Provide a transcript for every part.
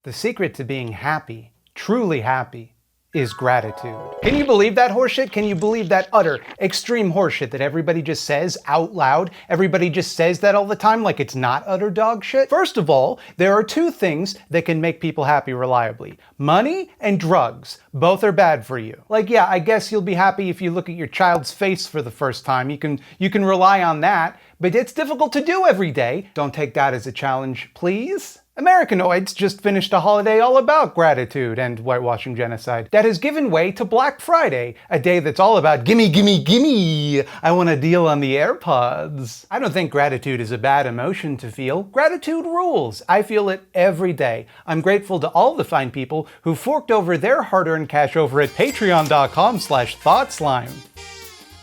The secret to being happy, truly happy, is gratitude. Can you believe that horseshit? Can you believe that utter, extreme horseshit that everybody just says out loud? Everybody just says that all the time like it's not utter dog shit? First of all, there are two things that can make people happy reliably. Money and drugs. Both are bad for you. Like, yeah, I guess you'll be happy if you look at your child's face for the first time. You can rely on that, but it's difficult to do every day. Don't take that as a challenge, please. Americanoids just finished a holiday all about gratitude and whitewashing genocide that has given way to Black Friday, a day that's all about gimme, gimme, gimme, I want a deal on the AirPods. I don't think gratitude is a bad emotion to feel. Gratitude rules. I feel it every day. I'm grateful to all the fine people who forked over their hard-earned cash over at patreon.com/thoughtslime.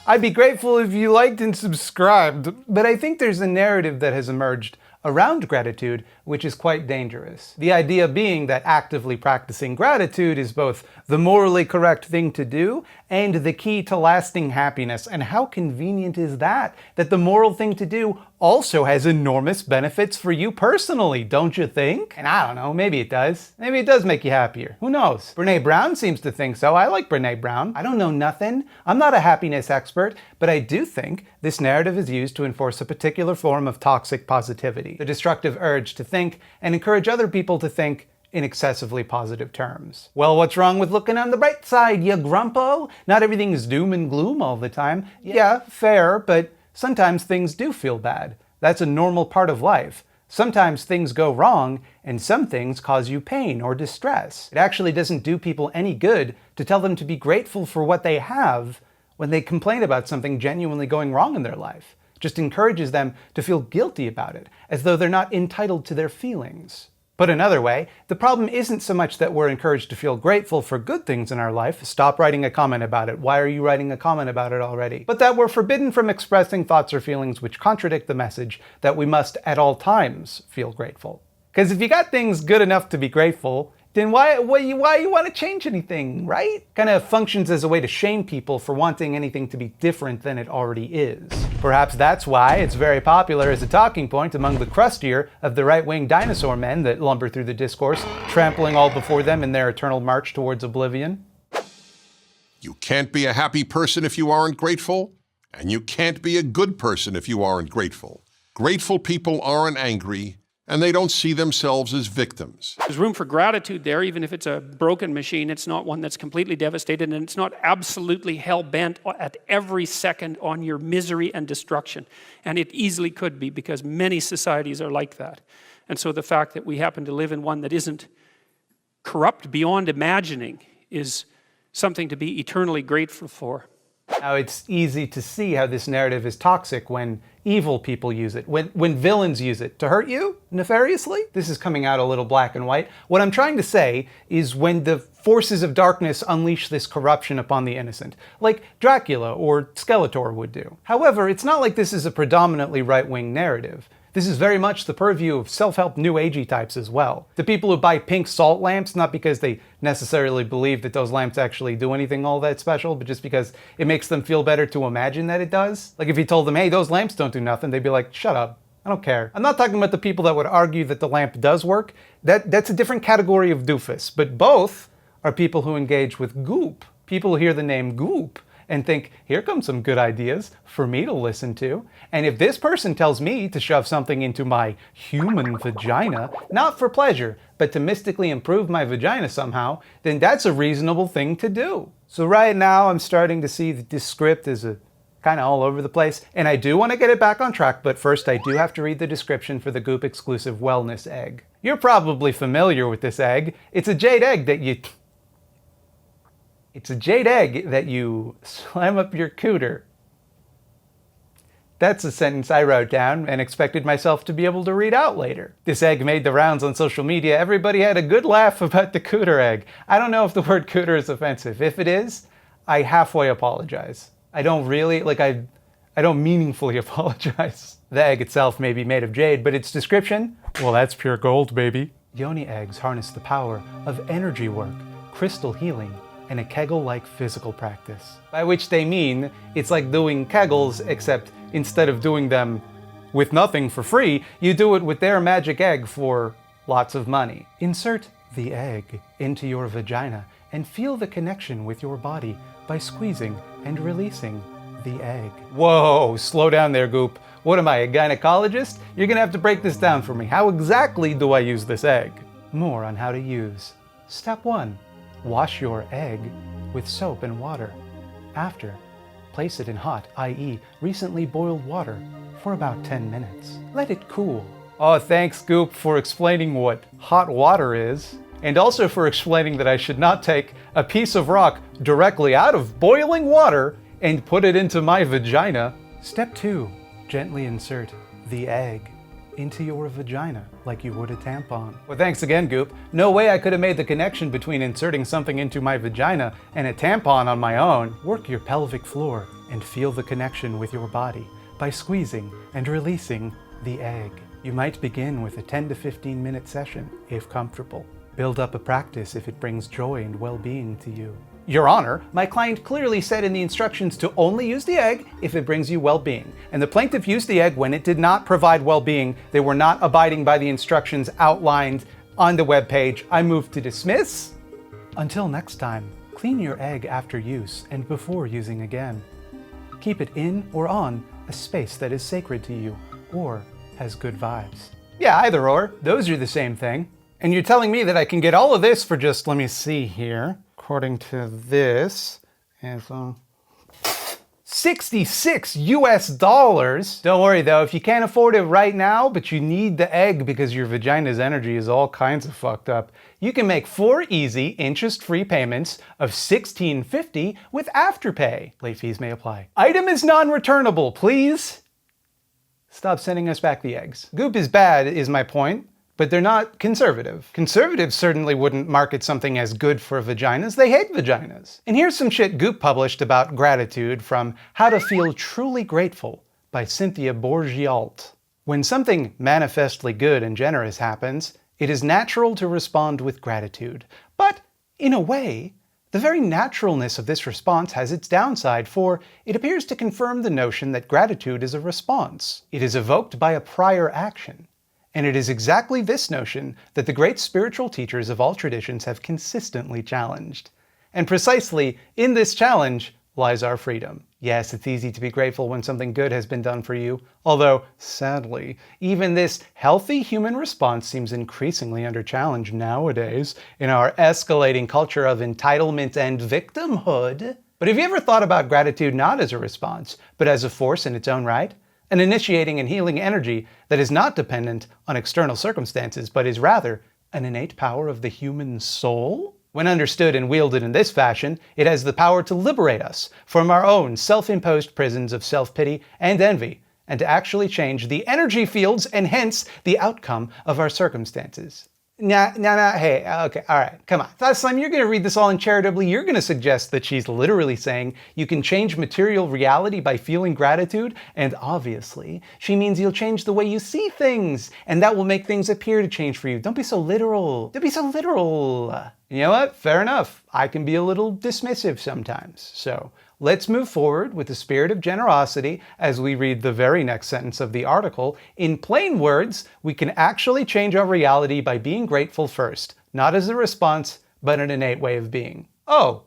I'd be grateful if you liked and subscribed, but I think there's a narrative that has emerged around gratitude, which is quite dangerous. The idea being that actively practicing gratitude is both the morally correct thing to do and the key to lasting happiness. And how convenient is that? That the moral thing to do also has enormous benefits for you personally, don't you think? And I don't know, maybe it does. Maybe it does make you happier. Who knows? Brene Brown seems to think so. I like Brene Brown. I don't know nothing. I'm not a happiness expert, but I do think this narrative is used to enforce a particular form of toxic positivity. The destructive urge to think and encourage other people to think in excessively positive terms. Well, what's wrong with looking on the bright side, you grumpo? Not everything is doom and gloom all the time. Yeah, fair, but sometimes things do feel bad. That's a normal part of life. Sometimes things go wrong, and some things cause you pain or distress. It actually doesn't do people any good to tell them to be grateful for what they have when they complain about something genuinely going wrong in their life. It just encourages them to feel guilty about it, as though they're not entitled to their feelings. Put another way, the problem isn't so much that we're encouraged to feel grateful for good things in our life. Stop writing a comment about it. Why are you writing a comment about it already? But that we're forbidden from expressing thoughts or feelings which contradict the message that we must at all times feel grateful. Because if you got things good enough to be grateful, then why you want to change anything, right? Kind of functions as a way to shame people for wanting anything to be different than it already is. Perhaps that's why it's very popular as a talking point among the crustier of the right-wing dinosaur men that lumber through the discourse, trampling all before them in their eternal march towards oblivion. You can't be a happy person if you aren't grateful, and you can't be a good person if you aren't grateful. Grateful people aren't angry, and they don't see themselves as victims. There's room for gratitude there, even if it's a broken machine. It's not one that's completely devastated, and it's not absolutely hell-bent at every second on your misery and destruction. And it easily could be, because many societies are like that. And so the fact that we happen to live in one that isn't corrupt beyond imagining is something to be eternally grateful for. Now, it's easy to see how this narrative is toxic when evil people use it, when villains use it to hurt you nefariously. This is coming out a little black and white. What I'm trying to say is when the forces of darkness unleash this corruption upon the innocent, like Dracula or Skeletor would do. However, it's not like this is a predominantly right-wing narrative. This is very much the purview of self-help new agey types as well. The people who buy pink salt lamps, not because they necessarily believe that those lamps actually do anything all that special, but just because it makes them feel better to imagine that it does. Like if you told them, hey, those lamps don't do nothing, they'd be like, shut up, I don't care. I'm not talking about the people that would argue that the lamp does work. That's a different category of doofus, but both are people who engage with goop. People who hear the name goop and think, here comes some good ideas for me to listen to. And if this person tells me to shove something into my human vagina, not for pleasure, but to mystically improve my vagina somehow, then that's a reasonable thing to do. So right now I'm starting to see that this script is kind of all over the place, and I do want to get it back on track, but first I do have to read the description for the Goop exclusive wellness egg. You're probably familiar with this egg. It's a jade egg that you slam up your cooter. That's a sentence I wrote down and expected myself to be able to read out later. This egg made the rounds on social media. Everybody had a good laugh about the cooter egg. I don't know if the word cooter is offensive. If it is, I halfway apologize. I don't meaningfully apologize. The egg itself may be made of jade, but its description, well, that's pure gold, baby. Yoni eggs harness the power of energy work, crystal healing, and a Kegel-like physical practice. By which they mean, it's like doing Kegels, except instead of doing them with nothing for free, you do it with their magic egg for lots of money. Insert the egg into your vagina and feel the connection with your body by squeezing and releasing the egg. Whoa, slow down there, Goop. What am I, a gynecologist? You're gonna have to break this down for me. How exactly do I use this egg? More on how to use. Step 1. Wash your egg with soap and water. After, place it in hot, i.e. recently boiled water, for about 10 minutes. Let it cool. Oh, thanks, Goop, for explaining what hot water is, and also for explaining that I should not take a piece of rock directly out of boiling water and put it into my vagina. Step 2. Gently insert the egg into your vagina like you would a tampon. Well, thanks again, Goop. No way I could have made the connection between inserting something into my vagina and a tampon on my own. Work your pelvic floor and feel the connection with your body by squeezing and releasing the egg. You might begin with a 10 to 15 minute session if comfortable. Build up a practice if it brings joy and well-being to you. Your Honor, my client clearly said in the instructions to only use the egg if it brings you well-being. And the plaintiff used the egg when it did not provide well-being. They were not abiding by the instructions outlined on the webpage. I move to dismiss. Until next time, clean your egg after use and before using again. Keep it in or on a space that is sacred to you or has good vibes. Yeah, either or. Those are the same thing. And you're telling me that I can get all of this for just, let me see here. According to this, is $66 US. Don't worry though, if you can't afford it right now, but you need the egg because your vagina's energy is all kinds of fucked up, you can make 4 easy, interest-free payments of $16.50 with Afterpay. Late fees may apply. Item is non-returnable, please. Stop sending us back the eggs. Goop is bad, is my point. But they're not conservative. Conservatives certainly wouldn't market something as good for vaginas. They hate vaginas. And here's some shit Goop published about gratitude from How to Feel Truly Grateful by Cynthia Bourgiault. When something manifestly good and generous happens, it is natural to respond with gratitude. But, in a way, the very naturalness of this response has its downside, for it appears to confirm the notion that gratitude is a response. It is evoked by a prior action. And it is exactly this notion that the great spiritual teachers of all traditions have consistently challenged. And precisely in this challenge lies our freedom. Yes, it's easy to be grateful when something good has been done for you, although, sadly, even this healthy human response seems increasingly under challenge nowadays in our escalating culture of entitlement and victimhood. But have you ever thought about gratitude not as a response, but as a force in its own right? An initiating and healing energy that is not dependent on external circumstances, but is rather an innate power of the human soul? When understood and wielded in this fashion, it has the power to liberate us from our own self-imposed prisons of self-pity and envy, and to actually change the energy fields and hence the outcome of our circumstances. Hey, okay, all right, come on. Thought Slime, you're gonna read this all uncharitably. You're gonna suggest that she's literally saying you can change material reality by feeling gratitude, and obviously, she means you'll change the way you see things, and that will make things appear to change for you. Don't be so literal. Don't be so literal. You know what? Fair enough. I can be a little dismissive sometimes. So let's move forward with the spirit of generosity as we read the very next sentence of the article. In plain words, we can actually change our reality by being grateful first, not as a response, but an innate way of being. Oh,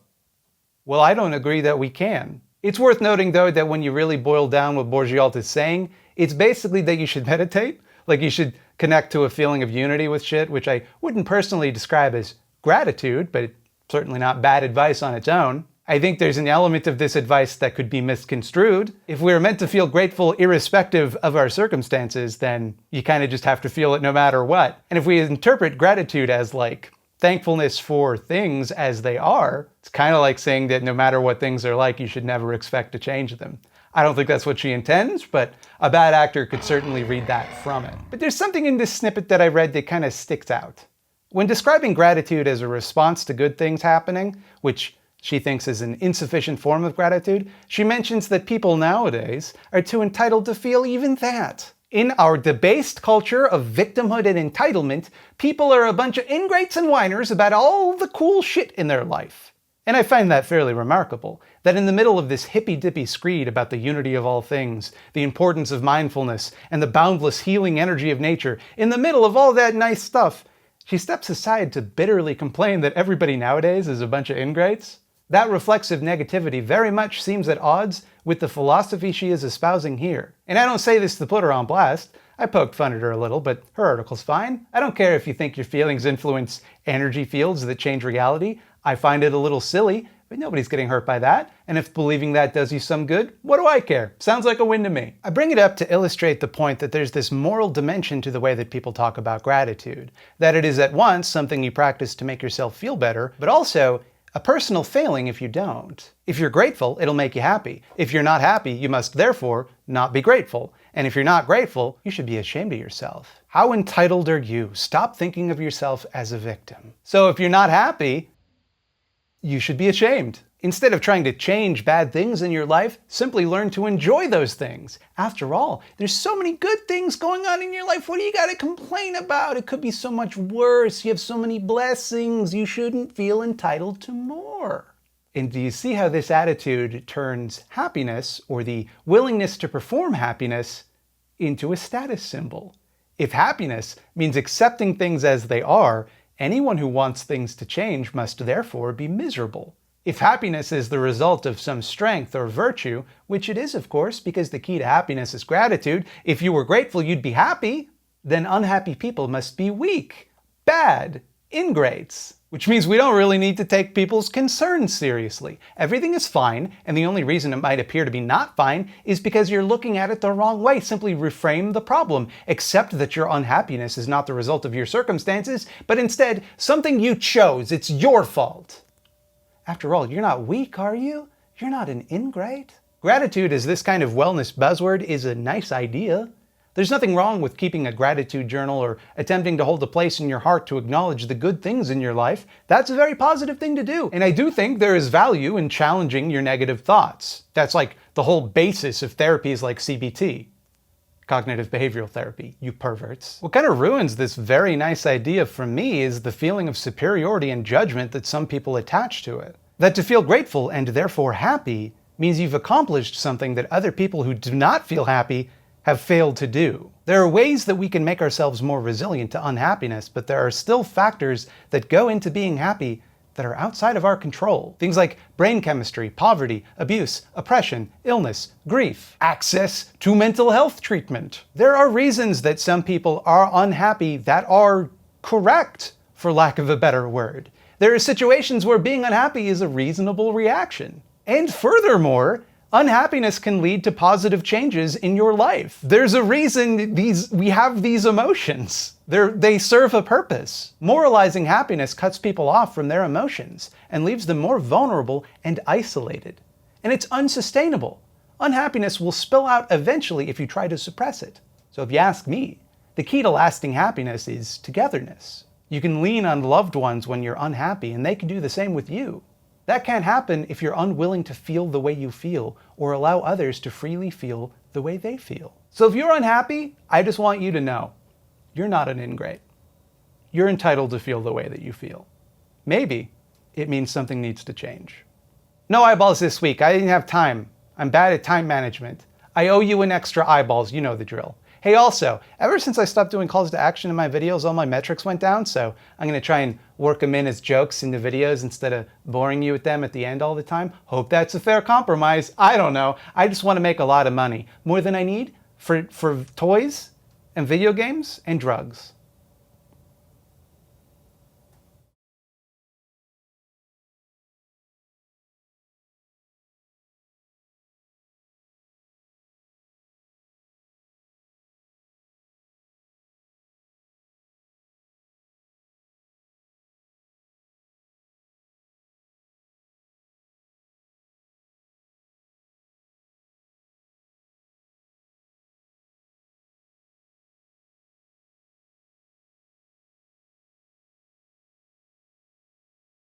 well, I don't agree that we can. It's worth noting, though, that when you really boil down what Bourgiault is saying, it's basically that you should meditate. Like you should connect to a feeling of unity with shit, which I wouldn't personally describe as gratitude, but it's certainly not bad advice on its own. I think there's an element of this advice that could be misconstrued. If we're meant to feel grateful irrespective of our circumstances, then you kind of just have to feel it no matter what. And if we interpret gratitude as like thankfulness for things as they are, it's kind of like saying that no matter what things are like, you should never expect to change them. I don't think that's what she intends, but a bad actor could certainly read that from it. But there's something in this snippet that I read that kind of sticks out. When describing gratitude as a response to good things happening, which she thinks is an insufficient form of gratitude, she mentions that people nowadays are too entitled to feel even that. In our debased culture of victimhood and entitlement, people are a bunch of ingrates and whiners about all the cool shit in their life. And I find that fairly remarkable, that in the middle of this hippy-dippy screed about the unity of all things, the importance of mindfulness, and the boundless healing energy of nature, in the middle of all that nice stuff, She steps aside to bitterly complain that everybody nowadays is a bunch of ingrates. That reflexive negativity very much seems at odds with the philosophy she is espousing here. And I don't say this to put her on blast. I poked fun at her a little, but her article's fine. I don't care if you think your feelings influence energy fields that change reality. I find it a little silly, but nobody's getting hurt by that. And if believing that does you some good, what do I care? Sounds like a win to me. I bring it up to illustrate the point that there's this moral dimension to the way that people talk about gratitude. That it is at once something you practice to make yourself feel better, but also a personal failing if you don't. If you're grateful, it'll make you happy. If you're not happy, you must therefore not be grateful. And if you're not grateful, you should be ashamed of yourself. How entitled are you? Stop thinking of yourself as a victim. So if you're not happy, you should be ashamed. Instead of trying to change bad things in your life, simply learn to enjoy those things. After all, there's so many good things going on in your life. What do you got to complain about? It could be so much worse. You have so many blessings. You shouldn't feel entitled to more. And do you see how this attitude turns happiness, or the willingness to perform happiness, into a status symbol? If happiness means accepting things as they are, anyone who wants things to change must therefore be miserable. If happiness is the result of some strength or virtue, which it is of course, because the key to happiness is gratitude, if you were grateful you'd be happy, then unhappy people must be weak, bad, ingrates. Which means we don't really need to take people's concerns seriously. Everything is fine, and the only reason it might appear to be not fine is because you're looking at it the wrong way. Simply reframe the problem. Accept that your unhappiness is not the result of your circumstances, but instead something you chose. It's your fault. After all, you're not weak, are you? You're not an ingrate. Gratitude as this kind of wellness buzzword is a nice idea. There's nothing wrong with keeping a gratitude journal or attempting to hold a place in your heart to acknowledge the good things in your life. That's a very positive thing to do. And I do think there is value in challenging your negative thoughts. That's like the whole basis of therapies like CBT. Cognitive behavioral therapy, you perverts. What kind of ruins this very nice idea for me is the feeling of superiority and judgment that some people attach to it. That to feel grateful and therefore happy means you've accomplished something that other people who do not feel happy have failed to do. There are ways that we can make ourselves more resilient to unhappiness, but there are still factors that go into being happy that are outside of our control. Things like brain chemistry, poverty, abuse, oppression, illness, grief, access to mental health treatment. There are reasons that some people are unhappy that are correct, for lack of a better word. There are situations where being unhappy is a reasonable reaction. And furthermore, unhappiness can lead to positive changes in your life. There's a reason we have these emotions. They serve a purpose. Moralizing happiness cuts people off from their emotions and leaves them more vulnerable and isolated. And it's unsustainable. Unhappiness will spill out eventually if you try to suppress it. So if you ask me, the key to lasting happiness is togetherness. You can lean on loved ones when you're unhappy, and they can do the same with you. That can't happen if you're unwilling to feel the way you feel or allow others to freely feel the way they feel. So if you're unhappy, I just want you to know, you're not an ingrate. You're entitled to feel the way that you feel. Maybe it means something needs to change. No eyeballs this week. I didn't have time. I'm bad at time management. I owe you an extra eyeballs. You know the drill. Hey, also, ever since I stopped doing calls to action in my videos, all my metrics went down, so I'm going to try and work them in as jokes into videos instead of boring you with them at the end all the time. Hope that's a fair compromise. I don't know. I just want to make a lot of money. More than I need for toys and video games and drugs.